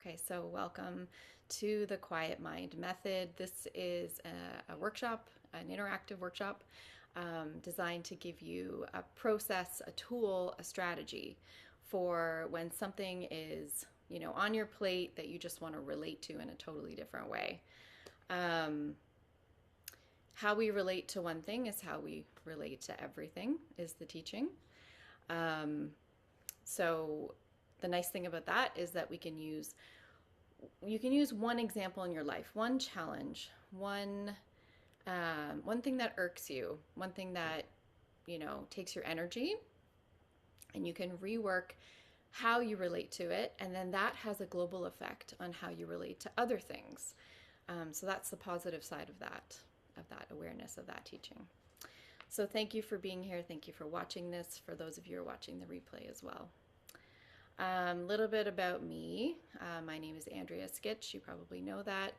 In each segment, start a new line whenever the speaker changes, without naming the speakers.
Okay, so welcome to the Quiet Mind Method. This is a workshop, an interactive workshop designed to give you a process, a tool, a strategy for when something is, on your plate that you just want to relate to in a totally different way. Um, how we relate to one thing is how we relate to everything, is the teaching. Um, so the nice thing about that is that you can use one example in your life, one challenge, one thing that irks you, one thing that takes your energy, and you can rework how you relate to it, and then that has a global effect on how you relate to other things. So that's the positive side of that awareness of that teaching. So thank you for being here. Thank you for watching this. For those of you who are watching the replay as well. Little bit about me. My name is Andrea Skitch. You probably know that.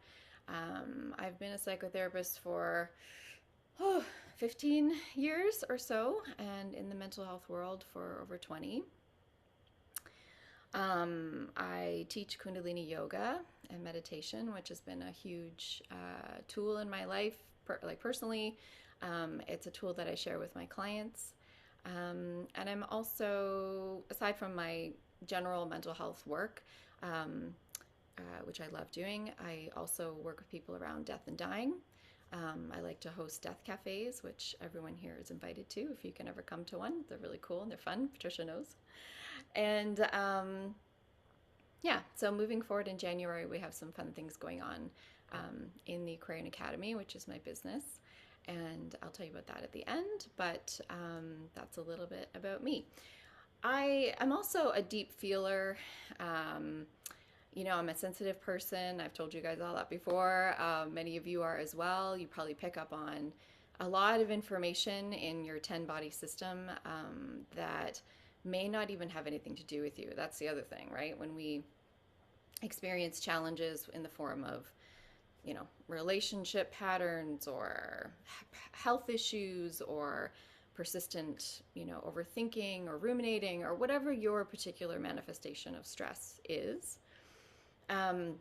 I've been a psychotherapist for 15 years or so, and in the mental health world for over 20. I teach Kundalini yoga and meditation, which has been a huge tool in my life, personally. It's a tool that I share with my clients. And I'm also, aside from my general mental health work, which I love doing, I also work with people around death and dying. I like to host death cafes, which everyone here is invited to if you can ever come to one. They're really cool and they're fun. Patricia knows. And yeah, so moving forward in January, we have some fun things going on in the Aquarian Academy, which is my business. And I'll tell you about that at the end, but that's a little bit about me. I am also a deep feeler. I'm a sensitive person. I've told you guys all that before. Many of you are as well. You probably pick up on a lot of information in your 10 body system that may not even have anything to do with you. That's the other thing, right? When we experience challenges in the form of relationship patterns or health issues or persistent, overthinking or ruminating or whatever your particular manifestation of stress is. Something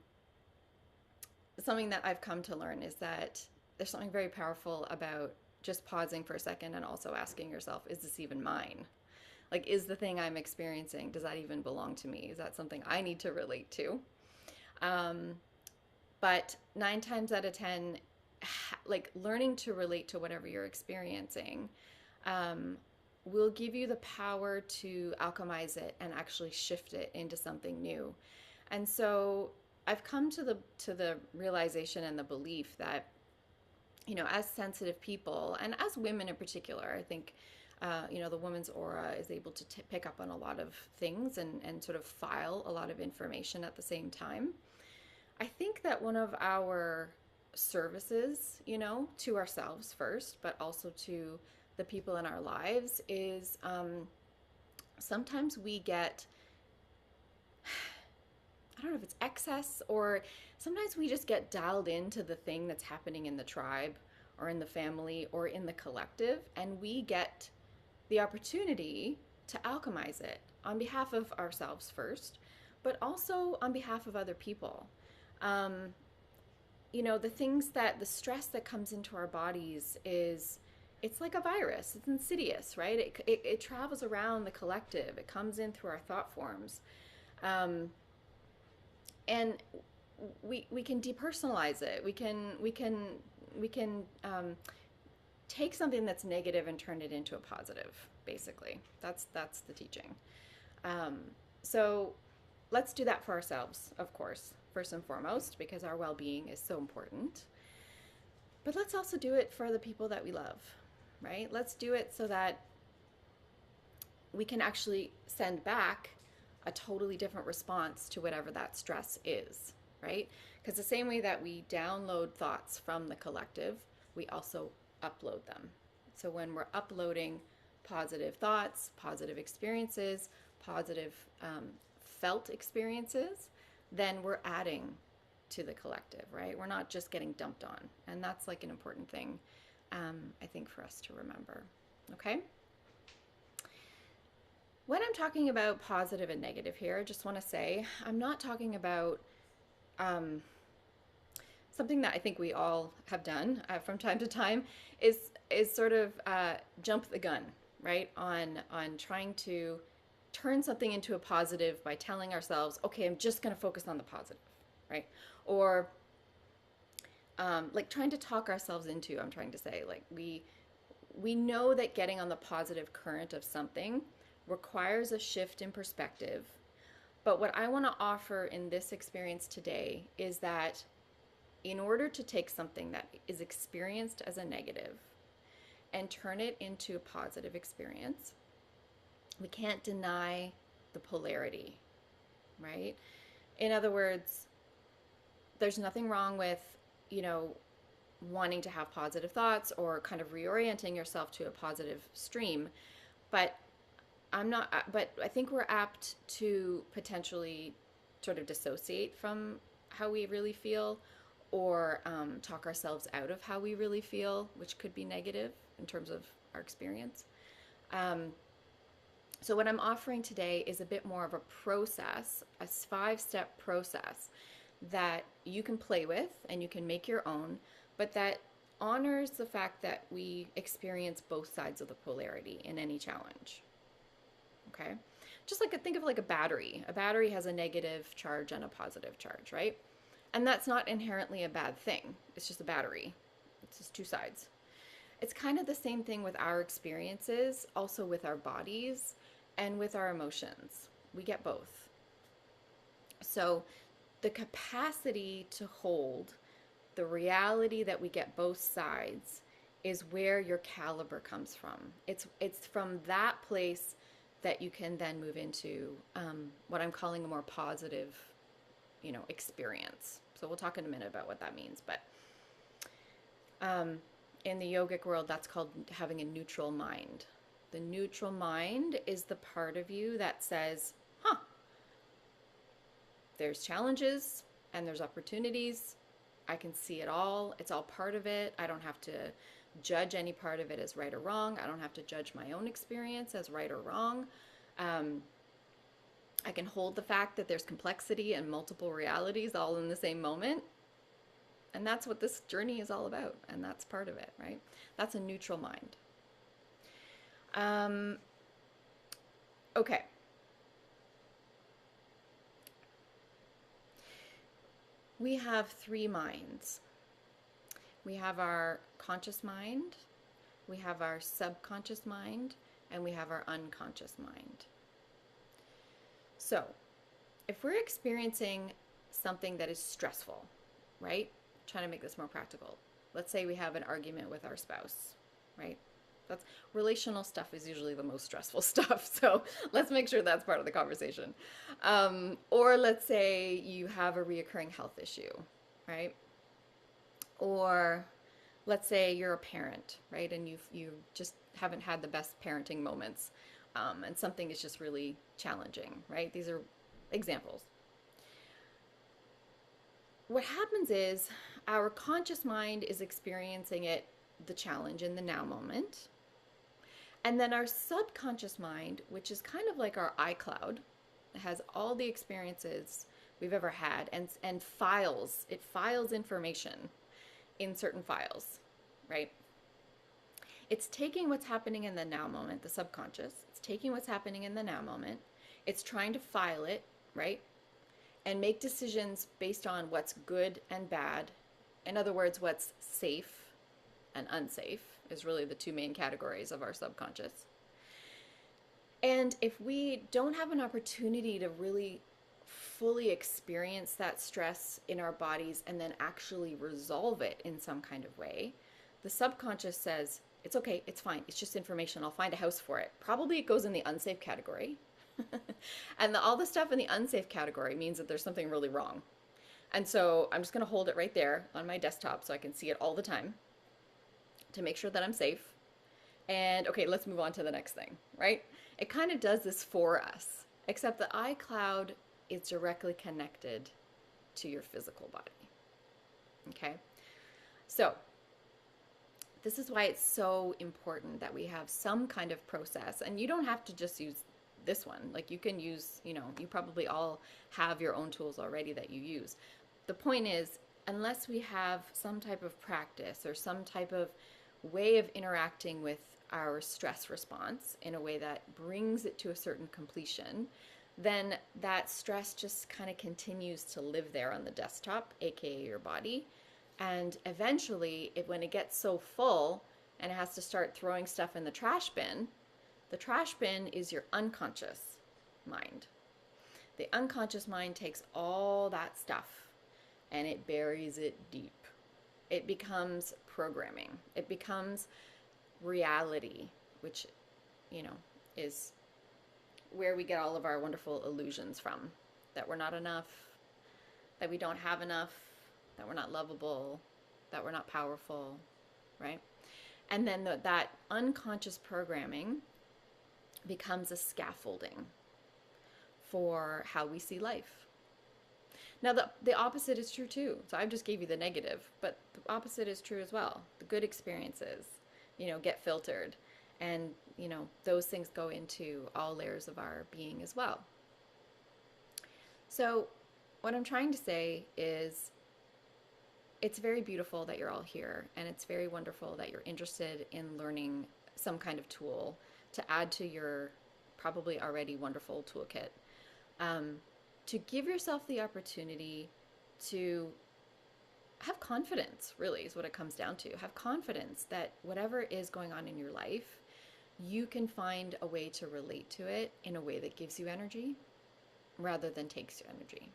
that I've come to learn is that there's something very powerful about just pausing for a second and also asking yourself, is this even mine? Like, is the thing I'm experiencing, does that even belong to me? Is that something I need to relate to? But 9 times out of 10, like learning to relate to whatever you're experiencing will give you the power to alchemize it and actually shift it into something new. And so I've come to the realization and the belief that, as sensitive people and as women in particular, I think, the woman's aura is able to pick up on a lot of things and sort of file a lot of information at the same time. I think that one of our services, to ourselves first, but also to the people in our lives is sometimes we get, I don't know if it's excess, or sometimes we just get dialed into the thing that's happening in the tribe or in the family or in the collective, and we get the opportunity to alchemize it on behalf of ourselves first, but also on behalf of other people. The stress that comes into our bodies it's like a virus. It's insidious, right? It travels around the collective. It comes in through our thought forms. And we can depersonalize it. We can take something that's negative and turn it into a positive, basically. That's the teaching. So let's do that for ourselves, of course, first and foremost, because our well-being is so important. But let's also do it for the people that we love, right? Let's do it so that we can actually send back a totally different response to whatever that stress is, right? Because the same way that we download thoughts from the collective, we also upload them. So when we're uploading positive thoughts, positive experiences, positive felt experiences, then we're adding to the collective, right? We're not just getting dumped on. And that's like an important thing, I think, for us to remember. Okay? When I'm talking about positive and negative here, I just want to say I'm not talking about um, something that I think we all have done from time to time is sort of jump the gun, right? On trying to turn something into a positive by telling ourselves, okay, I'm just going to focus on the positive, right? Or like trying to talk ourselves into, I'm trying to say, like we know that getting on the positive current of something requires a shift in perspective. But what I want to offer in this experience today is that in order to take something that is experienced as a negative and turn it into a positive experience, we can't deny the polarity, right? In other words, there's nothing wrong with, you know, wanting to have positive thoughts or kind of reorienting yourself to a positive stream, but but I think we're apt to potentially sort of dissociate from how we really feel, or talk ourselves out of how we really feel, which could be negative in terms of our experience. Um, so what I'm offering today is a bit more of a process, a 5-step process that you can play with and you can make your own, but that honors the fact that we experience both sides of the polarity in any challenge. Okay? Just like think of like a battery. A battery has a negative charge and a positive charge, right? And that's not inherently a bad thing. It's just a battery. It's just two sides. It's kind of the same thing with our experiences, also with our bodies and with our emotions. We get both. So the capacity to hold the reality that we get both sides is where your caliber comes from. It's from that place that you can then move into what I'm calling a more positive, experience. So we'll talk in a minute about what that means. But in the yogic world, that's called having a neutral mind. The neutral mind is the part of you that says, there's challenges and there's opportunities. I can see it all. It's all part of it. I don't have to judge any part of it as right or wrong. I don't have to judge my own experience as right or wrong. I can hold the fact that there's complexity and multiple realities all in the same moment. And that's what this journey is all about. And that's part of it, right? That's a neutral mind. Okay. We have 3 minds. We have our conscious mind, we have our subconscious mind, and we have our unconscious mind. So, if we're experiencing something that is stressful, right? Trying to make this more practical. Let's say we have an argument with our spouse, right? That's relational stuff is usually the most stressful stuff. So let's make sure that's part of the conversation. Or let's say you have a reoccurring health issue, right? Or let's say you're a parent, right? And you just haven't had the best parenting moments, and something is just really challenging, right? These are examples. What happens is our conscious mind is experiencing the challenge in the now moment. And then our subconscious mind, which is kind of like our iCloud, has all the experiences we've ever had and files. It files information in certain files, right? It's taking what's happening in the now moment, the subconscious. It's taking what's happening in the now moment. It's trying to file it, right? And make decisions based on what's good and bad. In other words, what's safe and unsafe is really the 2 main categories of our subconscious. And if we don't have an opportunity to really fully experience that stress in our bodies and then actually resolve it in some kind of way, the subconscious says, it's okay, it's fine, it's just information, I'll find a house for it. Probably it goes in the unsafe category. And all the stuff in the unsafe category means that there's something really wrong. And so I'm just going to hold it right there on my desktop so I can see it all the time to make sure that I'm safe. And okay, let's move on to the next thing, right? It kind of does this for us, except the iCloud is directly connected to your physical body. Okay? So, this is why it's so important that we have some kind of process. And you don't have to just use this one. Like you can use, you probably all have your own tools already that you use. the point is, unless we have some type of practice or some type of way of interacting with our stress response in a way that brings it to a certain completion, then that stress just kind of continues to live there on the desktop, aka your body. And eventually, when it gets so full and it has to start throwing stuff in the trash bin is your unconscious mind. The unconscious mind takes all that stuff and it buries it deep. It becomes programming. It becomes reality, which, is where we get all of our wonderful illusions from. That we're not enough, that we don't have enough, that we're not lovable, that we're not powerful, right? And then that unconscious programming becomes a scaffolding for how we see life. Now, the opposite is true too. So I just gave you the negative, but the opposite is true as well. The good experiences, get filtered. And, those things go into all layers of our being as well. So what I'm trying to say is it's very beautiful that you're all here, and it's very wonderful that you're interested in learning some kind of tool to add to your probably already wonderful toolkit. To give yourself the opportunity to have confidence, really, is what it comes down to. Have confidence that whatever is going on in your life, you can find a way to relate to it in a way that gives you energy rather than takes you energy.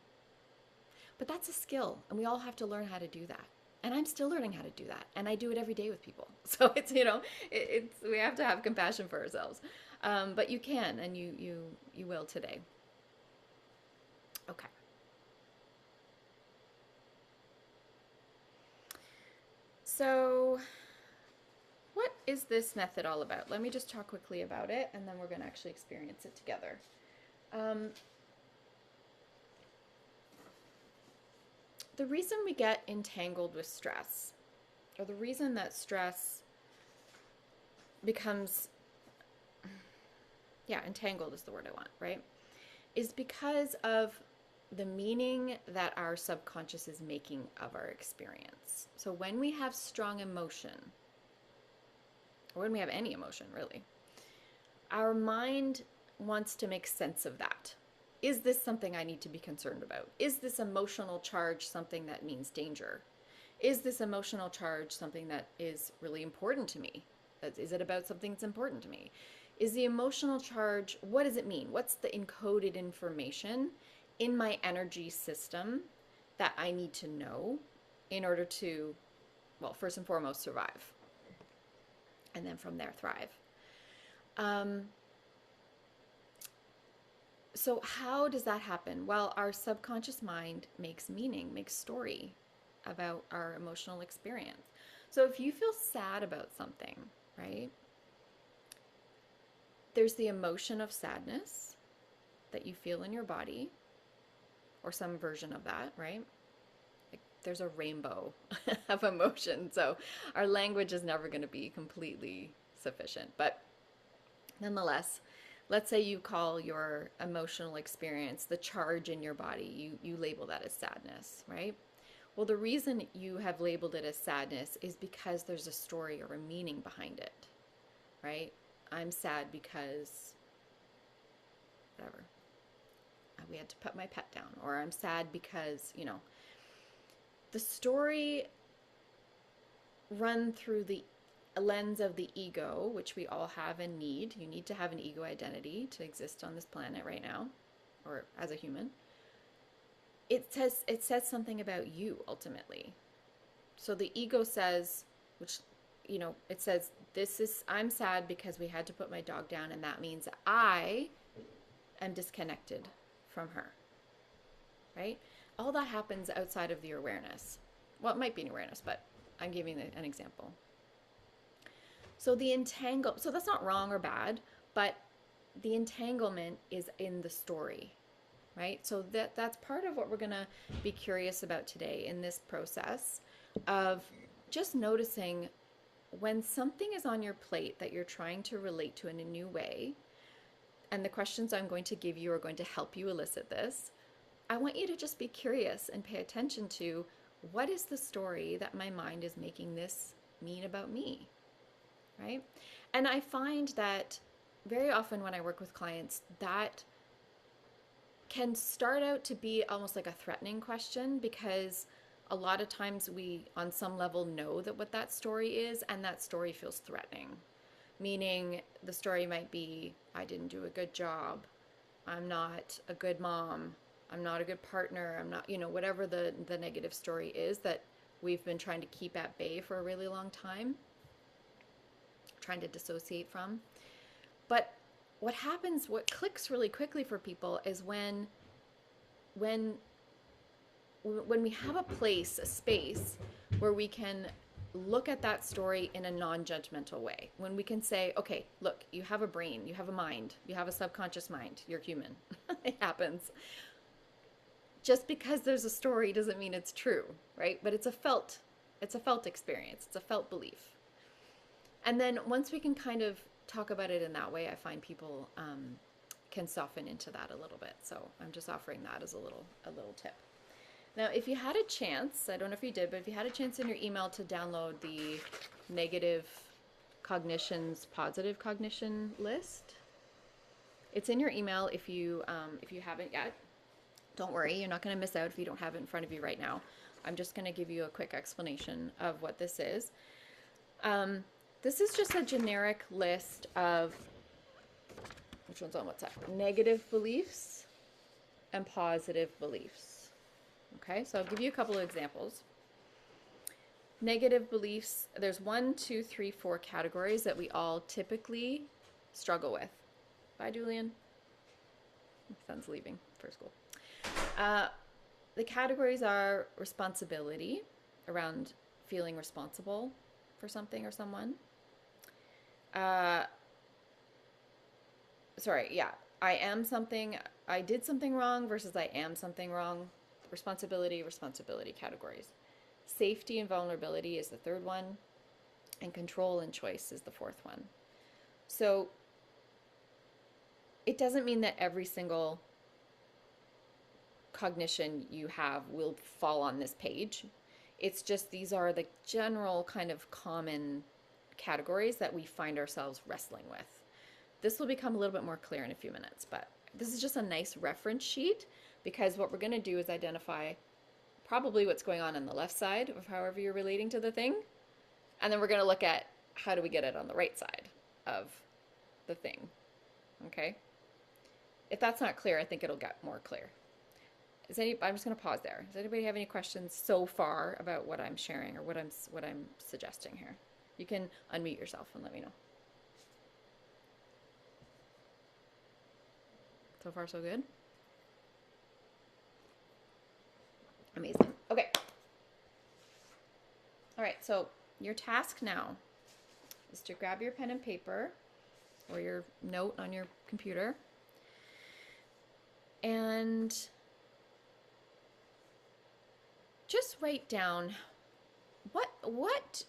But that's a skill, and we all have to learn how to do that. And I'm still learning how to do that, and I do it every day with people. So it's we have to have compassion for ourselves, but you can, and you will today. Okay. So, what is this method all about? Let me just talk quickly about it, and then we're going to actually experience it together. The reason we get entangled with stress, or the reason that stress becomes, entangled is the word I want, right? Is because of the meaning that our subconscious is making of our experience. So when we have strong emotion, or when we have any emotion really, our mind wants to make sense of that. Is this something I need to be concerned about? Is this emotional charge something that means danger? Is this emotional charge something that is really important to me? Is it about something that's important to me? Is the emotional charge, what does it mean? What's the encoded information in my energy system that I need to know in order to, well, first and foremost, survive. And then from there, thrive. So how does that happen? Well, our subconscious mind makes meaning, makes story about our emotional experience. So if you feel sad about something, right? There's the emotion of sadness that you feel in your body, or some version of that, right? Like there's a rainbow of emotion. So our language is never going to be completely sufficient. But nonetheless, let's say you call your emotional experience the charge in your body. You label that as sadness, right? Well, the reason you have labeled it as sadness is because there's a story or a meaning behind it, right? I'm sad because whatever. We had to put my pet down, or I'm sad because, the story run through the lens of the ego, which we all have and need. You need to have an ego identity to exist on this planet right now, or as a human. It says something about you ultimately. So the ego says, which, it says, I'm sad because we had to put my dog down, and that means I am disconnected from her, right? All that happens outside of your awareness. Well, it might be an awareness, but I'm giving an example. So so that's not wrong or bad, but the entanglement is in the story, right? So that's part of what we're going to be curious about today in this process of just noticing when something is on your plate that you're trying to relate to in a new way. And the questions I'm going to give you are going to help you elicit this. I want you to just be curious and pay attention to, what is the story that my mind is making this mean about me, right? And I find that very often when I work with clients, that can start out to be almost like a threatening question, because a lot of times we, on some level, know that what that story is, and that story feels threatening. Meaning the story might be, I didn't do a good job, I'm not a good mom, I'm not a good partner, I'm not, whatever the negative story is that we've been trying to keep at bay for a really long time, trying to dissociate from. But what happens, what clicks really quickly for people is when we have a place, a space where we can look at that story in a non-judgmental way. When we can say, okay, look, you have a brain, you have a mind, you have a subconscious mind, you're human. It happens. Just because there's a story doesn't mean it's true, right? But it's a felt experience. It's a felt belief. And then once we can kind of talk about it in that way, I find people can soften into that a little bit. So I'm just offering that as a little tip. Now, if you had a chance, I don't know if you did, but if you had a chance in your email to download the negative cognitions, positive cognition list, it's in your email. If you haven't yet, don't worry, you're not going to miss out if you don't have it in front of you right now. I'm just going to give you a quick explanation of what this is. This is just a generic list of, which one's on what side? Negative beliefs and positive beliefs. Okay, so I'll give you a couple of examples. Negative beliefs, there's 1, 2, 3, 4 categories that we all typically struggle with. Bye, Julian. My son's leaving for school. The categories are responsibility, around feeling responsible for something or someone. I am something, I did something wrong versus I am something wrong. Responsibility categories. Safety and vulnerability is the third one, and control and choice is the fourth one. So it doesn't mean that every single cognition you have will fall on this page. It's just these are the general kind of common categories that we find ourselves wrestling with. This will become a little bit more clear in a few minutes, but this is just a nice reference sheet, because what we're going to do is identify probably what's going on the left side of however you're relating to the thing, and then we're going to look at how do we get it on the right side of the thing. Okay? If that's not clear, I think it'll get more clear. I'm just going to pause there. Does anybody have any questions so far about what I'm sharing or what I'm suggesting here? You can unmute yourself and let me know. So far, so good? Amazing. Okay. All right, so your task now is to grab your pen and paper or your note on your computer and just write down what's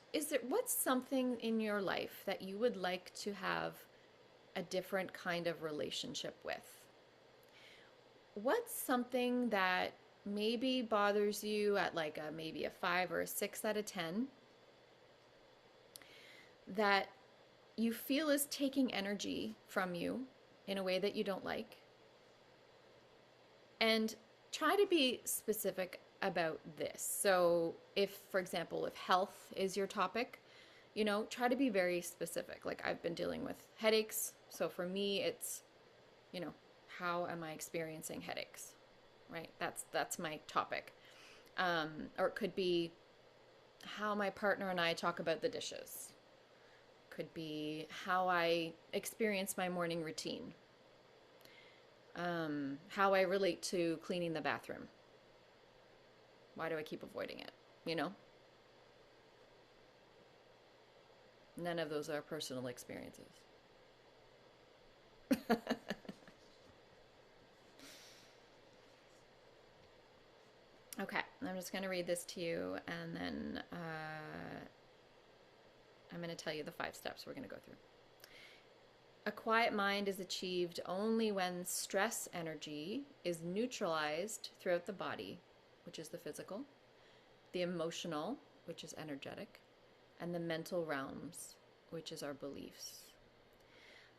something in your life that you would like to have a different kind of relationship with? What's something that maybe bothers you at like maybe a 5 or a 6 out of 10 that you feel is taking energy from you in a way that you don't like? And try to be specific about this. So if, for example, if health is your topic, try to be very specific. Like, I've been dealing with headaches. So for me, it's, how am I experiencing headaches? Right? That's my topic. Or it could be how my partner and I talk about the dishes. Could be how I experience my morning routine. How I relate to cleaning the bathroom. Why do I keep avoiding it? None of those are personal experiences. Okay, I'm just going to read this to you, and then I'm going to tell you the 5 steps we're going to go through. A quiet mind is achieved only when stress energy is neutralized throughout the body, which is the physical, the emotional, which is energetic, and the mental realms, which is our beliefs.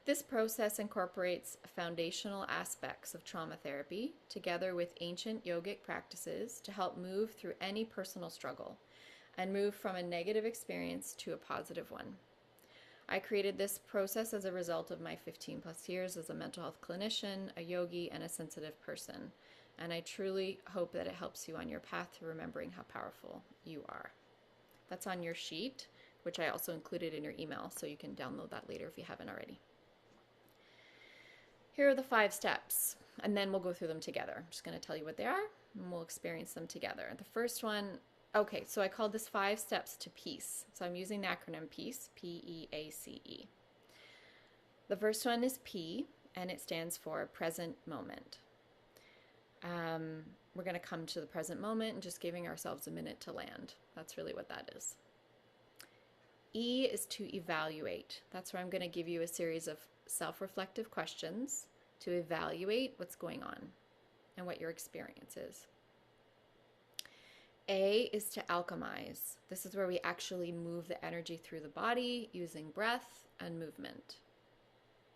This process incorporates foundational aspects of trauma therapy together with ancient yogic practices to help move through any personal struggle and move from a negative experience to a positive one. I created this process as a result of my 15 plus years as a mental health clinician, a yogi, and a sensitive person. And I truly hope that it helps you on your path to remembering how powerful you are. That's on your sheet, which I also included in your email, so you can download that later if you haven't already. Here are the 5 steps, and then we'll go through them together. I'm just going to tell you what they are, and we'll experience them together. The first one, okay, so I called this 5 steps to peace. So I'm using the acronym PEACE, P-E-A-C-E. The first one is P, and it stands for present moment. We're going to come to the present moment and just giving ourselves a minute to land. That's really what that is. E is to evaluate. That's where I'm going to give you a series of self-reflective questions to evaluate what's going on and what your experience is. A is to alchemize. This is where we actually move the energy through the body using breath and movement.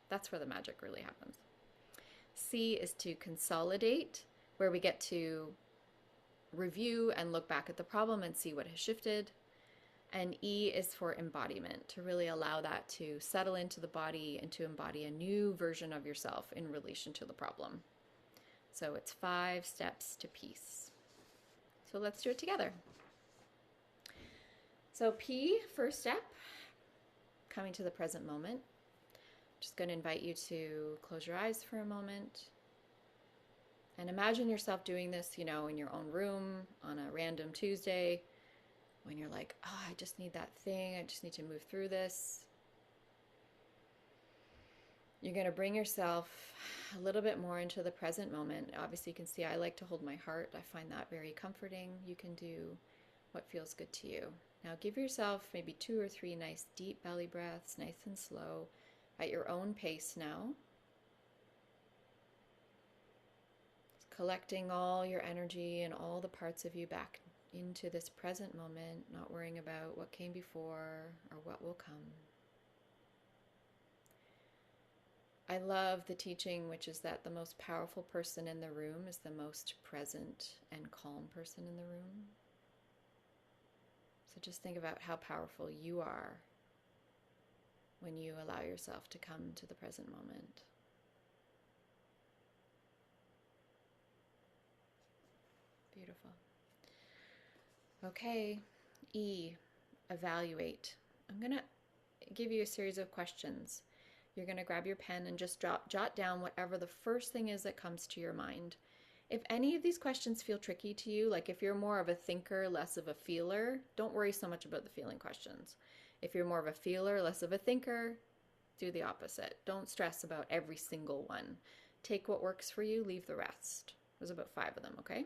That's where the magic really happens. C is to consolidate, where we get to review and look back at the problem and see what has shifted. And E is for embodiment, to really allow that to settle into the body and to embody a new version of yourself in relation to the problem. So it's 5 steps to peace. So let's do it together. So P, first step, coming to the present moment. Just going to invite you to close your eyes for a moment. And imagine yourself doing this, in your own room on a random Tuesday when you're like, oh, I just need that thing. I just need to move through this. You're going to bring yourself a little bit more into the present moment. Obviously, you can see I like to hold my heart. I find that very comforting. You can do what feels good to you. Now give yourself maybe 2 or 3 nice deep belly breaths, nice and slow, at your own pace now. Collecting all your energy and all the parts of you back into this present moment, not worrying about what came before or what will come. I love the teaching, which is that the most powerful person in the room is the most present and calm person in the room. So just think about how powerful you are when you allow yourself to come to the present moment. Beautiful. Okay, E, evaluate. I'm going to give you a series of questions. You're going to grab your pen and just jot down whatever the first thing is that comes to your mind. If any of these questions feel tricky to you, like if you're more of a thinker, less of a feeler, don't worry so much about the feeling questions. If you're more of a feeler, less of a thinker, do the opposite. Don't stress about every single one. Take what works for you, leave the rest. There's about 5 of them, okay?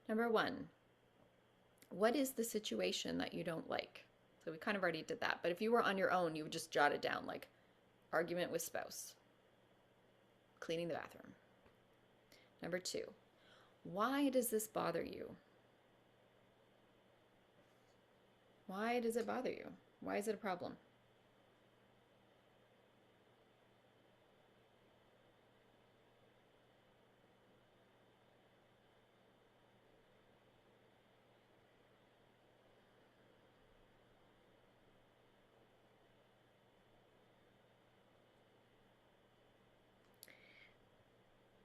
Number 1, what is the situation that you don't like? So we kind of already did that, but if you were on your own, you would just jot it down, like argument with spouse, cleaning the bathroom. Number 2, why does this bother you? Why does it bother you? Why is it a problem?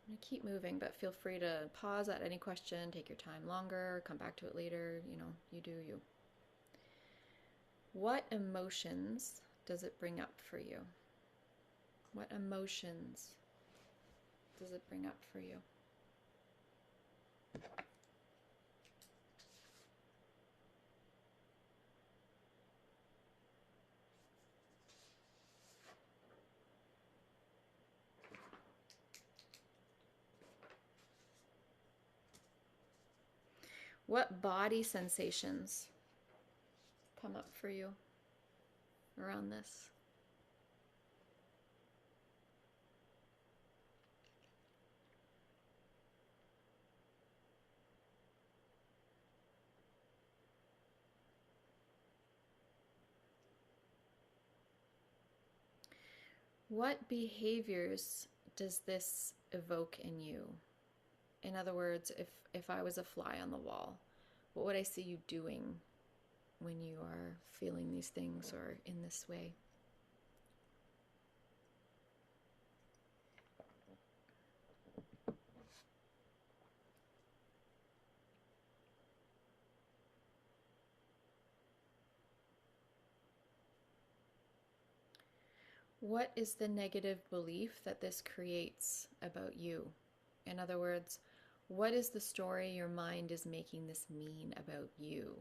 I'm going to keep moving, but feel free to pause at any question, take your time longer, come back to it later, you do you. What emotions does it bring up for you? What emotions does it bring up for you? What body sensations come up for you around this? What behaviors does this evoke in you? In other words, if I was a fly on the wall, what would I see you doing when you are feeling these things or in this way? What is the negative belief that this creates about you? In other words, what is the story your mind is making this mean about you?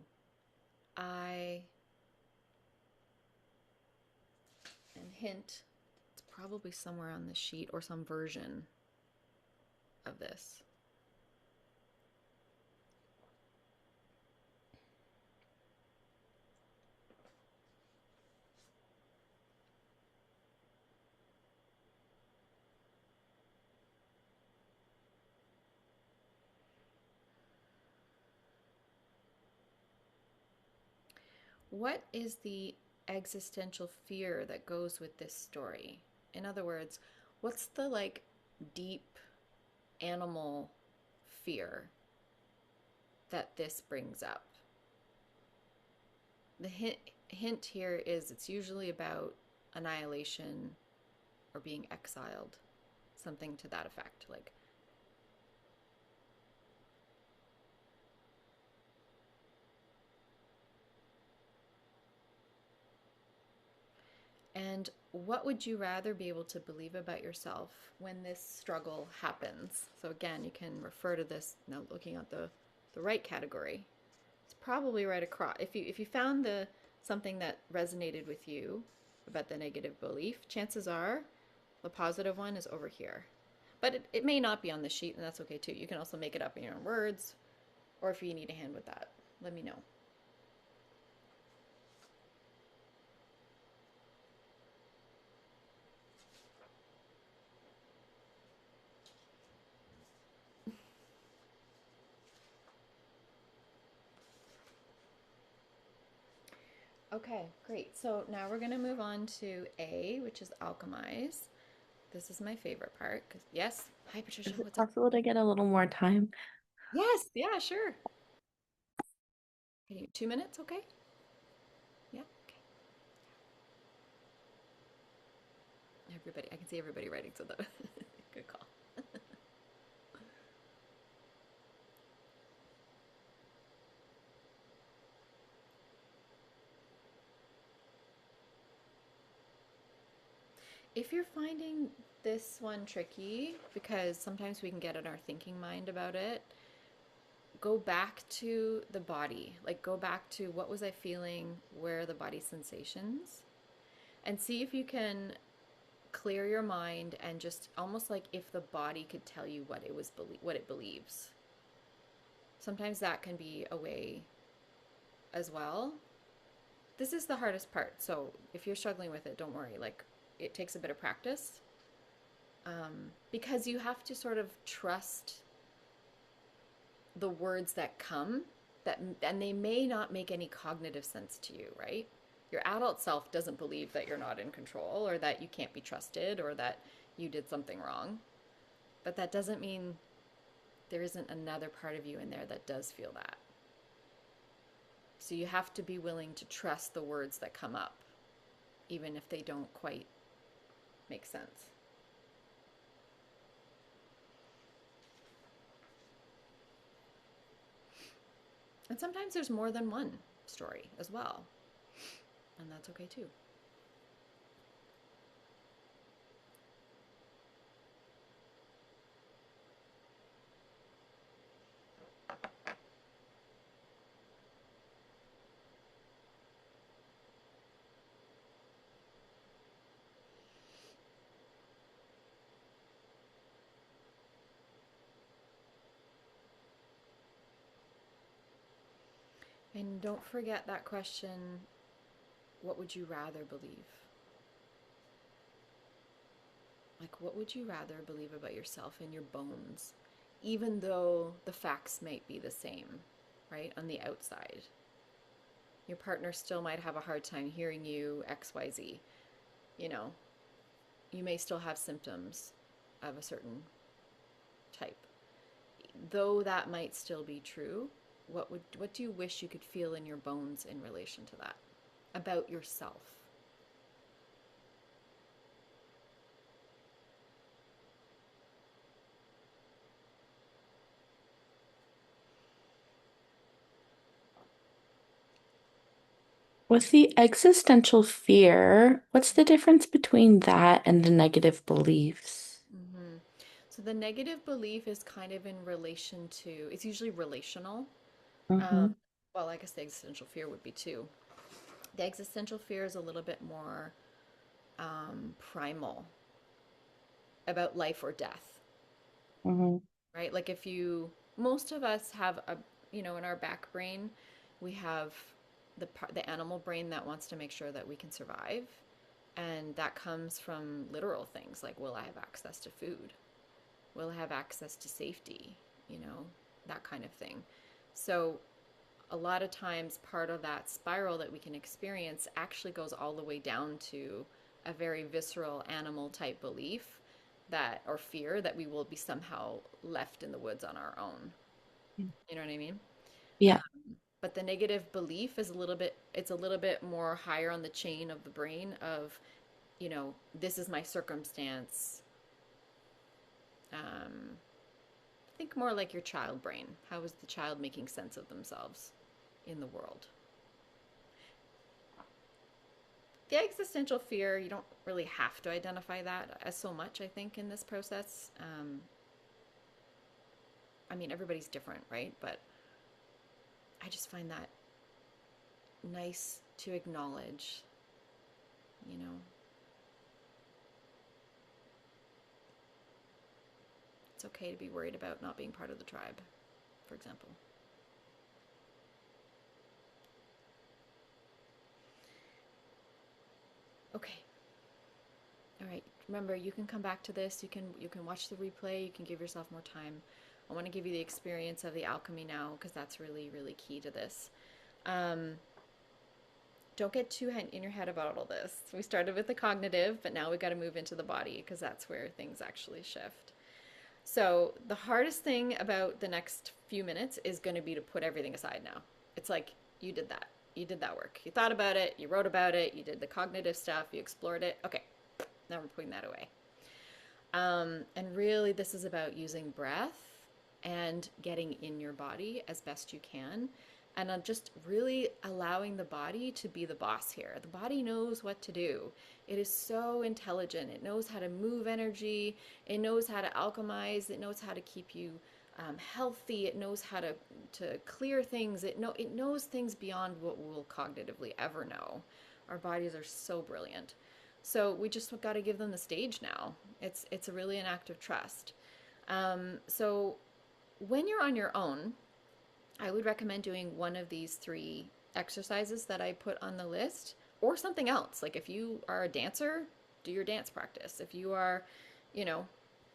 I, and hint, it's probably somewhere on the sheet or some version of this. What is the existential fear that goes with this story? In other words, what's the deep animal fear that this brings up? The hint here is it's usually about annihilation or being exiled, something to that effect. And what would you rather be able to believe about yourself when this struggle happens? So again, you can refer to this now looking at the right category. It's probably right across. If you found the something that resonated with you about the negative belief, chances are the positive one is over here. But it may not be on the sheet, and that's okay too. You can also make it up in your own words, or if you need a hand with that, let me know. Okay, great. So now we're going to move on to A, which is alchemize. This is my favorite part because, yes, hi Patricia,
Is it
what's up?
possible to get a little more time?
Yes, yeah, sure. Can you 2 minutes? Okay. Yeah. Okay. Everybody, I can see everybody writing, so that good call. If you're finding this one tricky, because sometimes we can get in our thinking mind about it, go back to the body. Like, go back to what was I feeling, where are the body sensations, and see if you can clear your mind and just almost like if the body could tell you what it believes. Sometimes that can be a way as well. This is the hardest part. So if you're struggling with it, don't worry. Like, it takes a bit of practice, because you have to sort of trust the words that come, and they may not make any cognitive sense to you, right? Your adult self doesn't believe that you're not in control or that you can't be trusted or that you did something wrong. But that doesn't mean there isn't another part of you in there that does feel that. So you have to be willing to trust the words that come up, even if they don't quite make sense. And sometimes there's more than one story as well, and that's okay too. And don't forget that question, what would you rather believe? Like, what would you rather believe about yourself in your bones, even though the facts might be the same, right? On the outside. Your partner still might have a hard time hearing you, XYZ, you know, you may still have symptoms of a certain type. Though that might still be true, what do you wish you could feel in your bones in relation to that about yourself?
With the existential fear, what's the difference between that and the negative beliefs?
Hmm. So the negative belief is kind of in relation to, it's usually relational. Um,
Hmm.
well, I guess the existential fear would be too. The existential fear is a little bit more primal, about life or death,
Hmm.
right? Like if you, most of us have a, in our back brain, we have the animal brain that wants to make sure that we can survive, and that comes from literal things like, will I have access to food? Will I have access to safety? You know, that kind of thing. So a lot of times part of that spiral that we can experience actually goes all the way down to a very visceral animal type belief that, or fear that we will be somehow left in the woods on our own. You know what I mean?
Yeah.
But the negative belief is a little bit, it's a little bit more higher on the chain of the brain of, this is my circumstance. um, think more like your child brain. How is the child making sense of themselves in the world? The existential fear, you don't really have to identify that as so much, I think, in this process. I mean, everybody's different, right? But I just find that nice to acknowledge, you know, it's okay to be worried about not being part of the tribe, for example. Okay. All right. Remember, you can come back to this. You can watch the replay. You can give yourself more time. I want to give you the experience of the alchemy now because that's really, really key to this. Um, don't get too in your head about all this. We started with the cognitive, but now we got to move into the body because that's where things actually shift. So, the hardest thing about the next few minutes is going to be to put everything aside now. It's like you did that. You did that work. You thought about it, you wrote about it, you did the cognitive stuff, you explored it. Okay, now we're putting that away. And really, this is about using breath and getting in your body as best you can. And just really allowing the body to be the boss here. The body knows what to do. It is so intelligent. It knows how to move energy. It knows how to alchemize. It knows how to keep you healthy. It knows how to clear things. It knows things beyond what we'll cognitively ever know. Our bodies are so brilliant. So we just got to give them the stage now. It's really an act of trust. So when you're on your own, I would recommend doing one of these three exercises that I put on the list, or something else. Like if you are a dancer, do your dance practice. If you are, you know,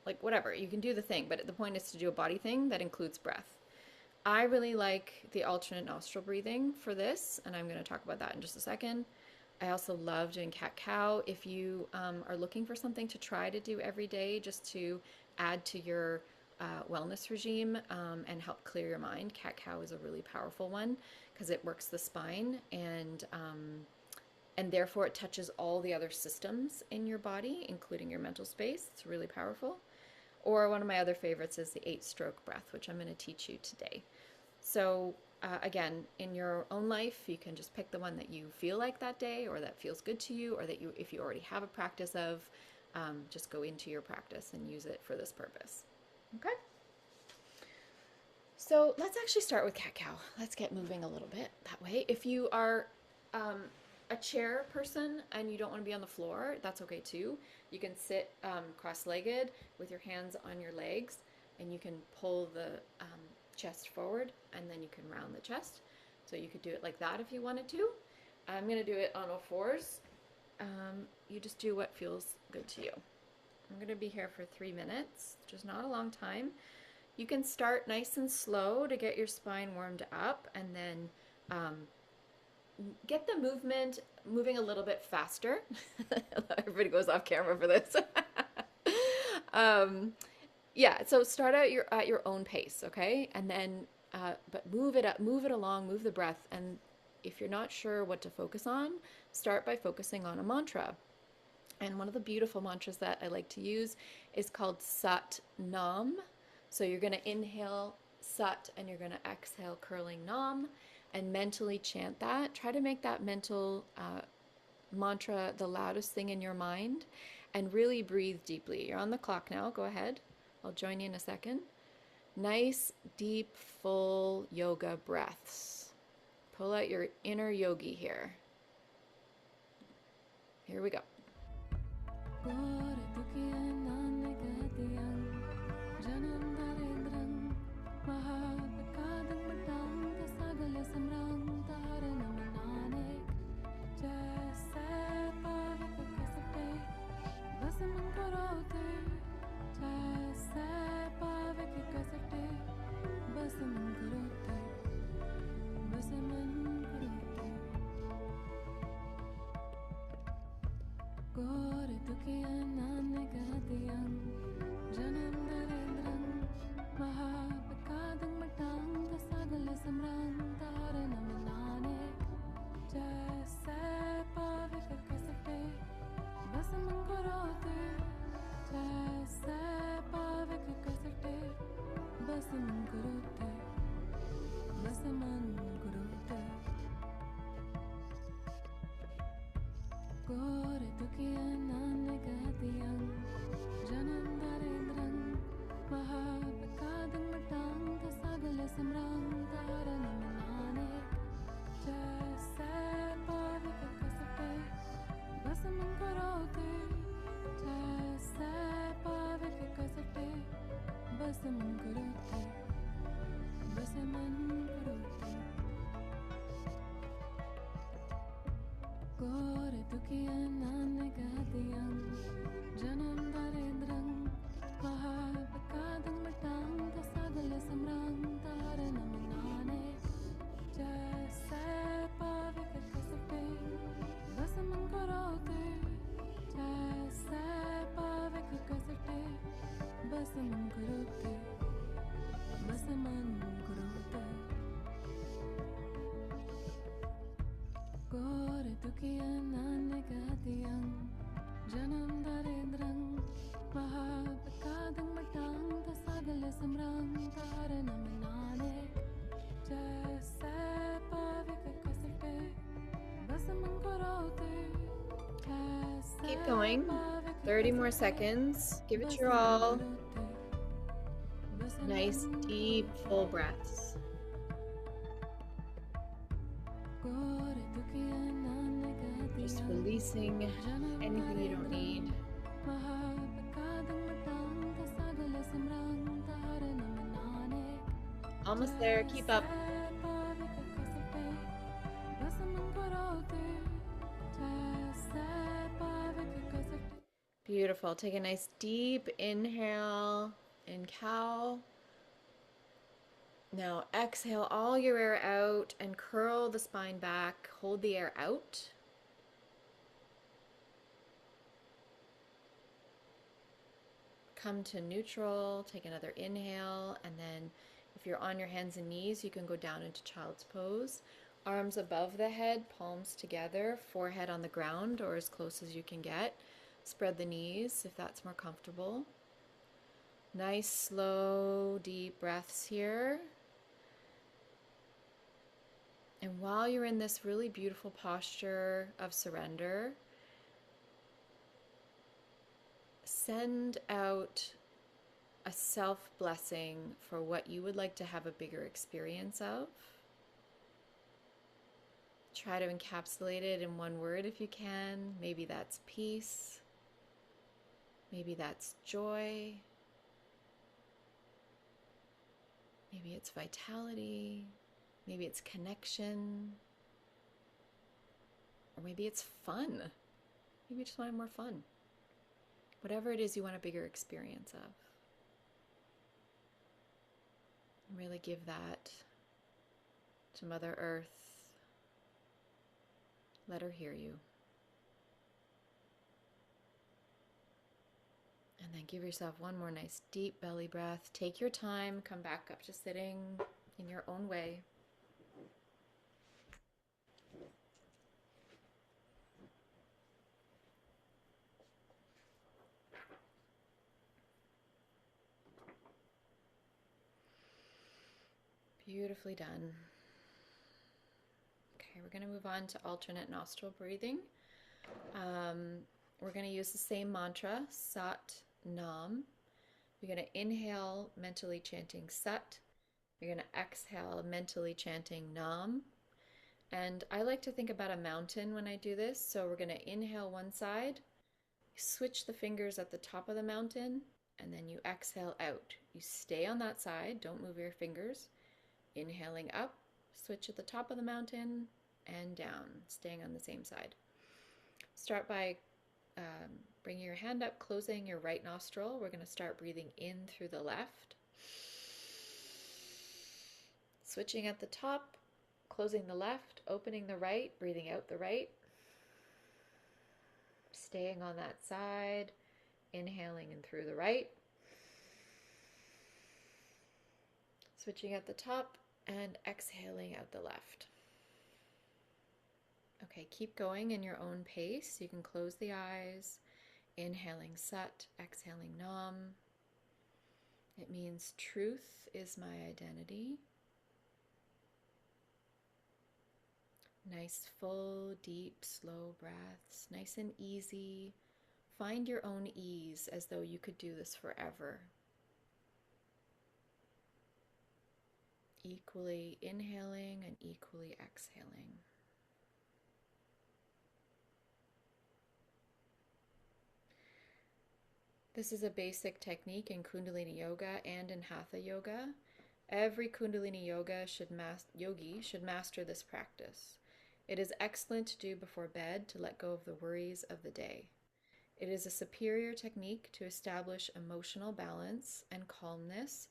like whatever, you can do the thing. But the point is to do a body thing that includes breath. I really like the alternate nostril breathing for this, and I'm going to talk about that in just a second. I also love doing cat cow. If you are looking for something to try to do every day just to add to your wellness regime and help clear your mind, cat cow is a really powerful one because it works the spine and therefore it touches all the other systems in your body, including your mental space. It's really powerful. Or one of my other favorites is the 8-stroke breath, which I'm going to teach you today. So, again, in your own life, you can just pick the one that you feel like that day or that feels good to you, or that you, if you already have a practice of, just go into your practice and use it for this purpose. Okay? So, let's actually start with cat cow. Let's get moving a little bit that way. If you are um, a chair person and you don't want to be on the floor, that's okay too. You can sit cross legged with your hands on your legs and you can pull the chest forward and then you can round the chest. So you could do it like that if you wanted to. I'm going to do it on all fours. You just do what feels good to you. I'm going to be here for 3 minutes, which is not a long time. You can start nice and slow to get your spine warmed up and then get the movement moving a little bit faster. Everybody goes off camera for this. um, yeah, so start at your own pace, okay? And then but move it up, move it along, move the breath. And if you're not sure what to focus on, start by focusing on a mantra. And one of the beautiful mantras that I like to use is called Sat Nam. So you're going to inhale Sat and you're going to exhale curling Nam and mentally chant that. Try to make that mental mantra the loudest thing in your mind and really breathe deeply. You're on the clock now. Go ahead. I'll join you in a second. Nice, deep, full yoga breaths. Pull out your inner yogi here. Here we go. Keep going. 30 more seconds. Give it your all. Nice, deep, full breaths. Just releasing anything you don't need. Almost there. Keep up. Beautiful. Take a nice deep inhale in cow. Now exhale all your air out and curl the spine back. Hold the air out. Come to neutral. Take another inhale. And then if you're on your hands and knees, you can go down into child's pose. Arms above the head, palms together, forehead on the ground or as close as you can get. Spread the knees if that's more comfortable. Nice, slow, deep breaths here. And while you're in this really beautiful posture of surrender, send out a self-blessing for what you would like to have a bigger experience of. Try to encapsulate it in one word if you can. Maybe that's peace. Maybe that's joy. Maybe it's vitality. Maybe it's connection. Or maybe it's fun. Maybe you just want more fun. Whatever it is you want a bigger experience of. Really give that to Mother Earth. Let her hear you. And then give yourself one more nice deep belly breath. Take your time. Come back up to sitting in your own way. Beautifully done. Okay, we're going to move on to alternate nostril breathing. We're going to use the same mantra, Sat Nam. You're going to inhale, mentally chanting Sat. You're going to exhale, mentally chanting Nam. And I like to think about a mountain when I do this. So we're going to inhale one side, switch the fingers at the top of the mountain, and then you exhale out. You stay on that side, don't move your fingers. Inhaling up, switch at the top of the mountain, and down, staying on the same side. Start by bringing your hand up, closing your right nostril. We're going to start breathing in through the left. Switching at the top, closing the left, opening the right, breathing out the right. Staying on that side, inhaling in through the right. Switching at the top and exhaling out the left. Okay, keep going in your own pace. You can close the eyes, inhaling Sat, exhaling Nam. It means truth is my identity. Nice, full, deep, slow breaths, nice and easy. Find your own ease as though you could do this forever. Equally inhaling and equally exhaling. This is a basic technique in Kundalini Yoga and in Hatha Yoga. Every Kundalini yogi should master this practice. It is excellent to do before bed to let go of the worries of the day. It is a superior technique to establish emotional balance and calmness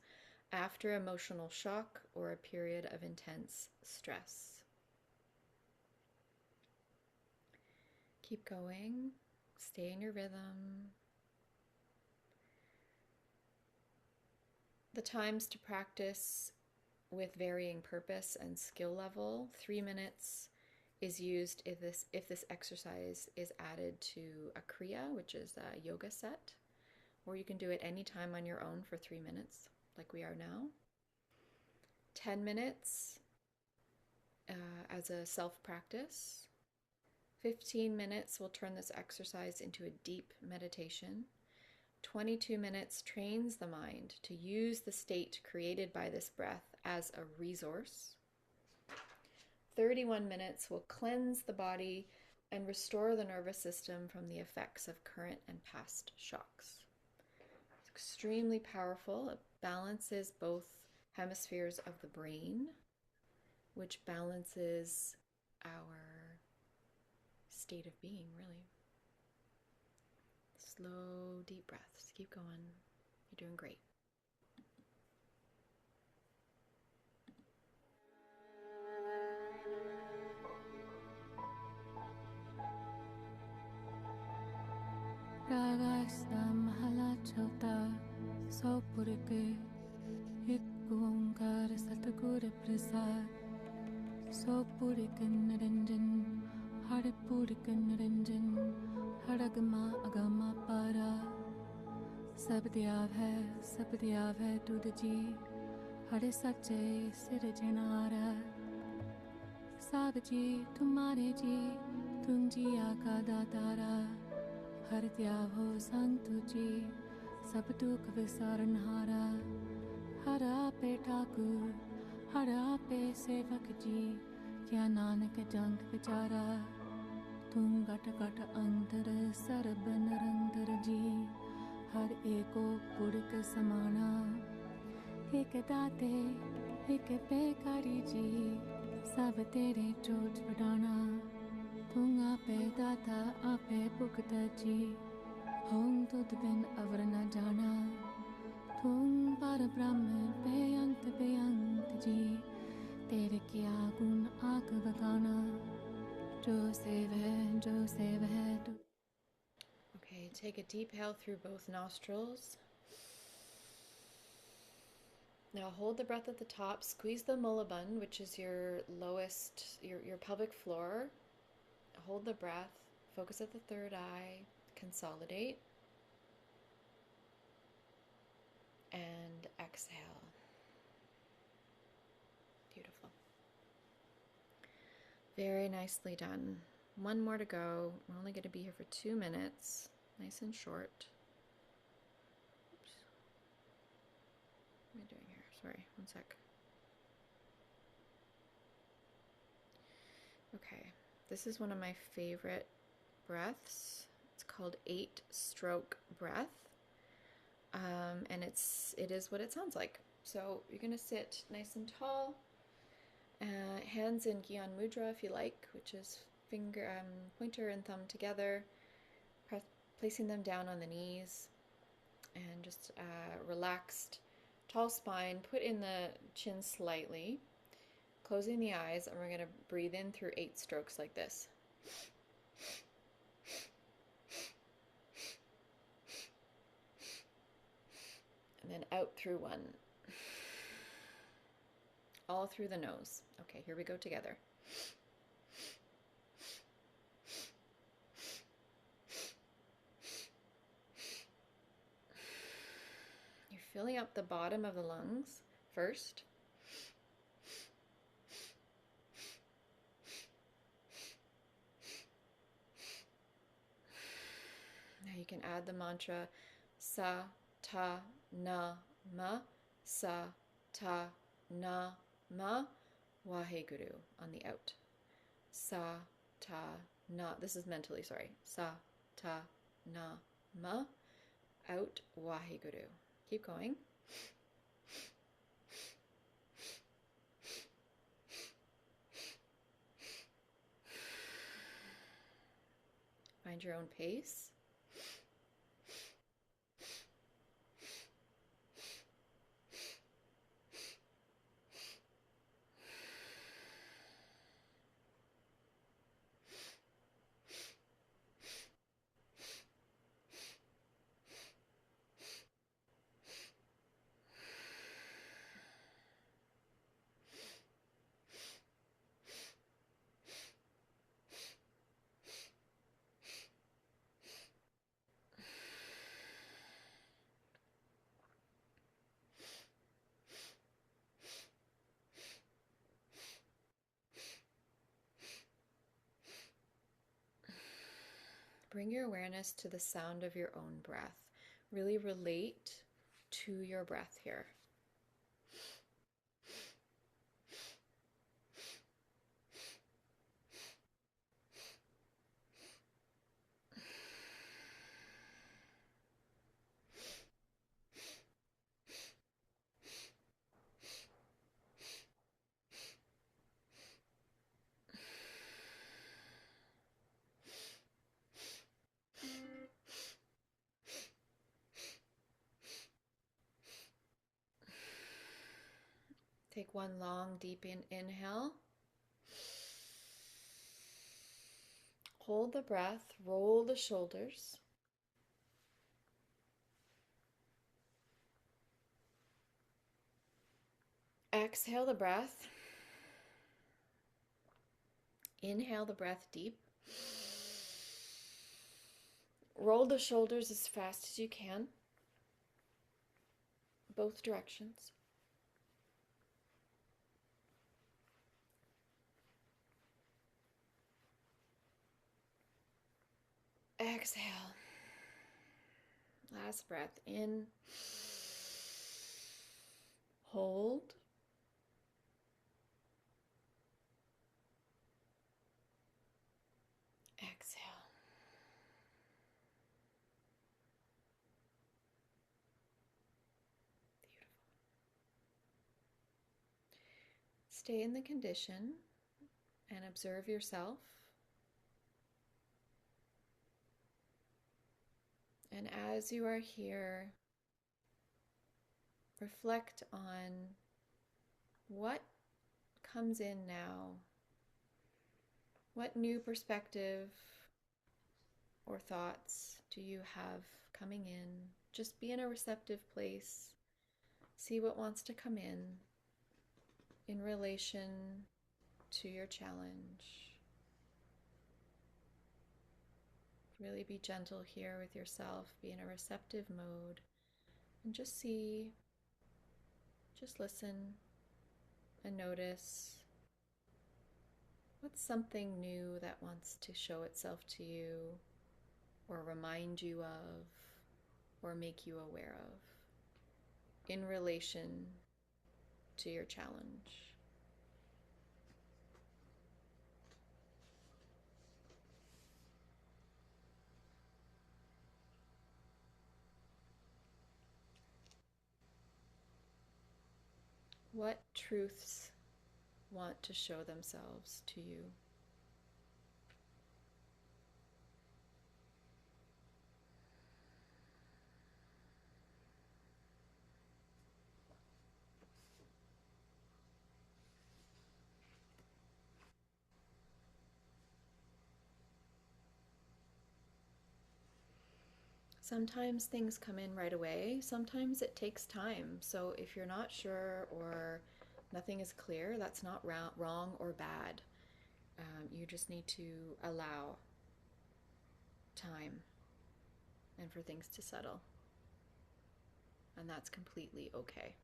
after emotional shock or a period of intense stress. Keep going. Stay in your rhythm. The times to practice with varying purpose and skill level. 3 minutes is used if this exercise is added to a kriya, which is a yoga set, or you can do it anytime on your own for 3 minutes, like we are now. 10 minutes as a self-practice. 15 minutes will turn this exercise into a deep meditation. 22 minutes trains the mind to use the state created by this breath as a resource. 31 minutes will cleanse the body and restore the nervous system from the effects of current and past shocks. It's extremely powerful. It balances both hemispheres of the brain, which balances our state of being, really. Slow, deep breaths. Keep going. You're doing great.
Ragasta mahala chota sopurke ek onkar satgur prasad sopurikan naranjan haripurikan naranjan haragama agama para सब दियाव है दूध जी हरे सच्चे सिरजनारा साग जी तुम्हारे जी तुम जी आका दातारा हर त्याव हो संतु जी सब दुख विसारनहारा हरा पे ठाकुर हरा पे सेवक जी क्या नानक जंग विचारा तुम गट गट अंतर सरब नरंतर जी हर एको पुरक समाना एक दाते एक बेकारी जी सब तेरे चोट वडाना तुम आपे दाता आपे भुगता जी हम तुद बिन अवर न जाना तुम पर ब्रह्म बेअंत जी तेरे क्या गुण आग बगाना जो सेव है जो सेव है तू
Okay, take a deep inhale through both nostrils. Now hold the breath at the top, squeeze the mullaband, which is your lowest, your pelvic floor. Hold the breath, focus at the third eye, consolidate, and exhale. Beautiful. Very nicely done. One more to go. We're only going to be here for 2 minutes. Nice and short. Oops. What am I doing here? Sorry, one sec. Okay, this is one of my favorite breaths. It's called 8-stroke breath. And it is what it sounds like. So you're going to sit nice and tall. Hands in Gyan Mudra if you like, which is pointer and thumb together, placing them down on the knees, and just relaxed, tall spine, put in the chin slightly, closing the eyes, and we're going to breathe in through 8 strokes like this. And then out through 1. All through the nose. Okay, here we go together. You're filling up the bottom of the lungs first. Now you can add the mantra sa ta na ma, sa ta na ma, Waheguru on the out. Sa ta na, this is mentally, sorry. Sa ta na ma, out, Waheguru. Keep going. Find your own pace. Bring your awareness to the sound of your own breath. Really relate to your breath here. Take one long, deep inhale. Hold the breath, roll the shoulders. Exhale the breath. Inhale the breath deep. Roll the shoulders as fast as you can, both directions. Exhale. Last breath in. Hold. Exhale. Beautiful. Stay in the condition and observe yourself. And as you are here, reflect on what comes in now. What new perspective or thoughts do you have coming in? Just be in a receptive place. See what wants to come in relation to your challenge. Really be gentle here with yourself. Be in a receptive mode and just see, just listen and notice what's something new that wants to show itself to you or remind you of or make you aware of in relation to your challenge. What truths want to show themselves to you? Sometimes things come in right away. Sometimes it takes time. So if you're not sure or nothing is clear, that's not wrong or bad. You just need to allow time and for things to settle. And that's completely okay.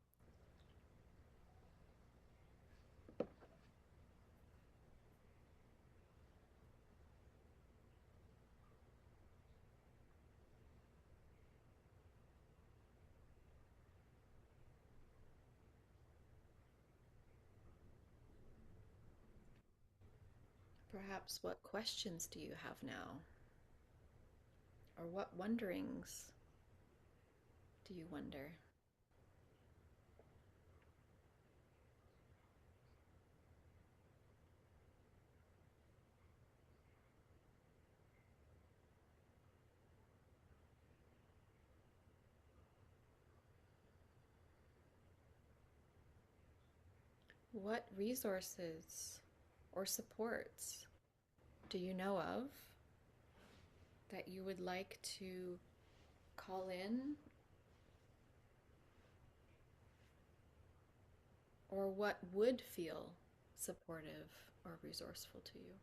Perhaps what questions do you have now? Or what wonderings do you wonder? What resources or supports do you know of that you would like to call in? Or what would feel supportive or resourceful to you?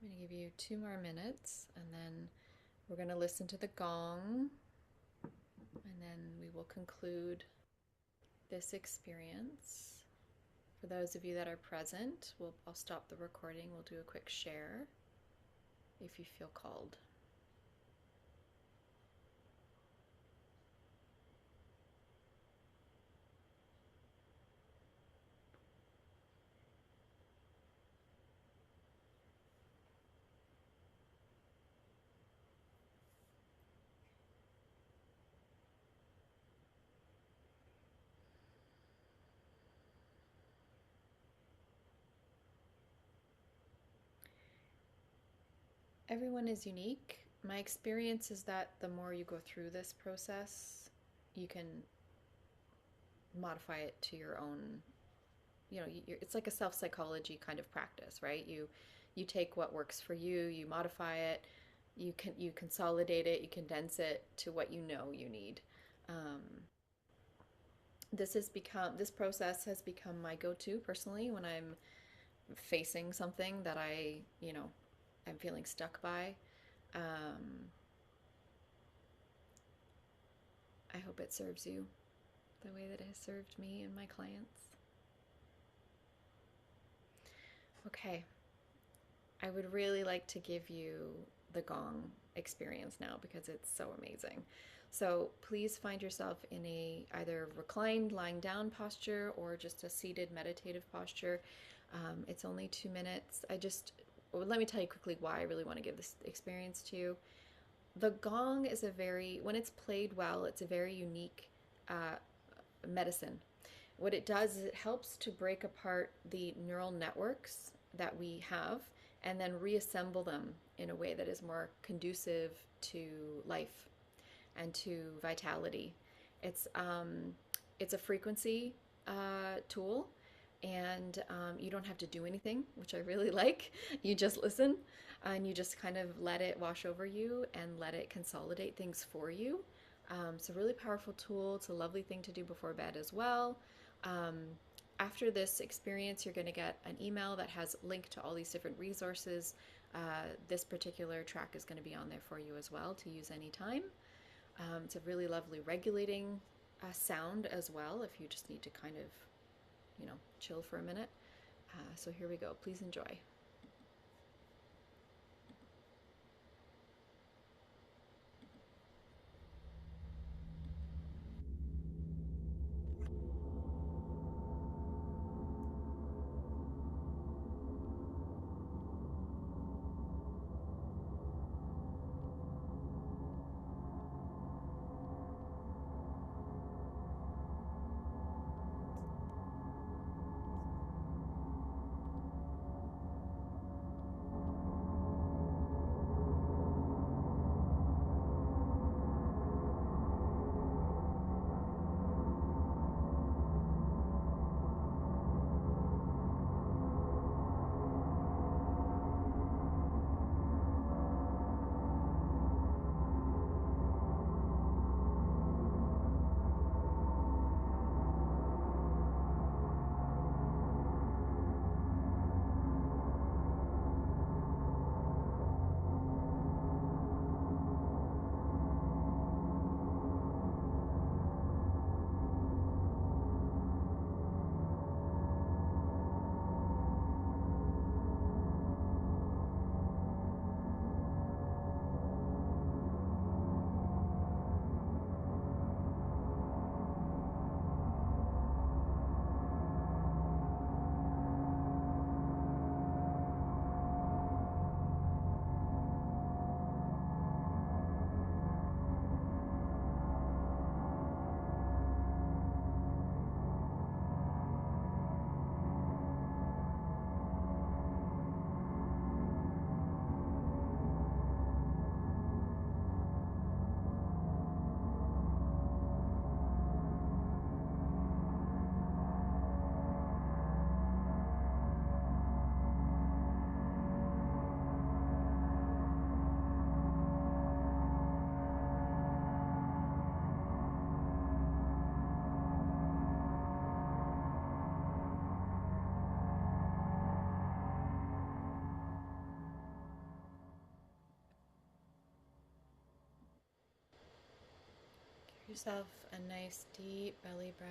I'm going to give you 2 more minutes and then we're going to listen to the gong and then we will conclude this experience. For those of you that are present, I'll stop the recording. We'll do a quick share if you feel called. Everyone is unique. My experience is that the more you go through this process, you can modify it to your own, it's like a self-psychology kind of practice, right? You take what works for you, you modify it, you consolidate it, you condense it to what you know you need. Um, this process has become my go-to personally when I'm facing something that I'm feeling stuck by. Um, I hope it serves you the way that it has served me and my clients. Okay, I would really like to give you the gong experience now because it's so amazing. So please find yourself in a either reclined lying down posture or just a seated meditative posture. It's only 2 minutes. Let me tell you quickly why I really want to give this experience to you. The gong is when it's played well, it's a very unique uh, medicine. What it does is it helps to break apart the neural networks that we have and then reassemble them in a way that is more conducive to life. and to vitality. It's it's a frequency tool, and you don't have to do anything, which I really like. You just listen and you just kind of let it wash over you and let it consolidate things for you. It's a really powerful tool. It's a lovely thing to do before bed as well. Um, After this experience, you're going to get an email that has a link to all these different resources. This particular track is going to be on there for you as well to use anytime. It's a really lovely regulating sound as well if you just need to kind of, chill for a minute. So here we go. Please enjoy. Give yourself a nice deep belly breath.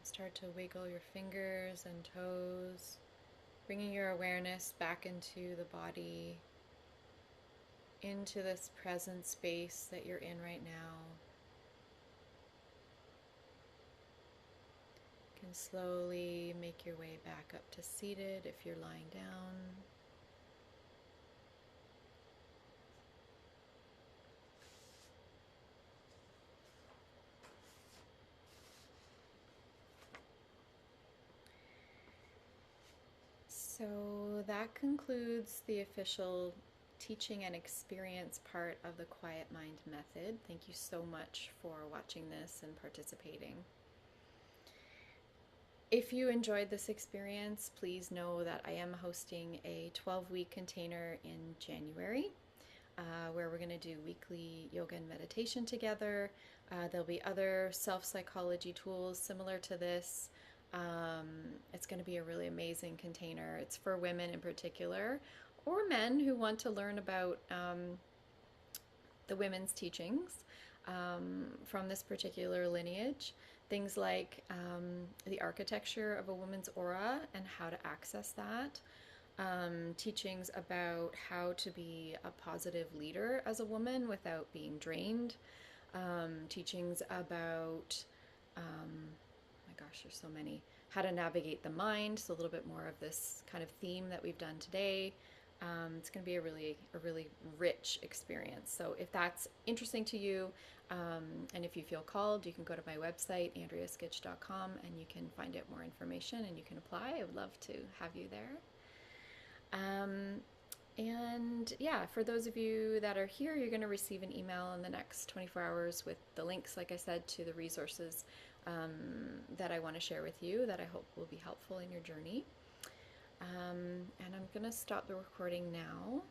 Start to wiggle your fingers and toes, bringing your awareness back into the body, into this present space that you're in right now. You can slowly make your way back up to seated if you're lying down. So that concludes the official teaching and experience part of the Quiet Mind Method. Thank you so much for watching this and participating. If you enjoyed this experience, please know that I am hosting a 12-week container in January where we're going to do weekly yoga and meditation together. There'll be other self-psychology tools similar to this. It's going to be a really amazing container. It's for women in particular, or men who want to learn about the women's teachings from this particular lineage. Things like the architecture of a woman's aura and how to access that. Teachings about how to be a positive leader as a woman without being drained. Teachings about gosh, there's so many. How to navigate the mind, so a little bit more of this kind of theme that we've done today. It's going to be a really rich experience. So if that's interesting to you, and if you feel called, you can go to my website, andreaskitch.com, and you can find out more information and you can apply. I would love to have you there. And yeah, for those of you that are here, you're going to receive an email in the next 24 hours with the links, like I said, to the resources that I want to share with you that I hope will be helpful in your journey. And I'm going to stop the recording now.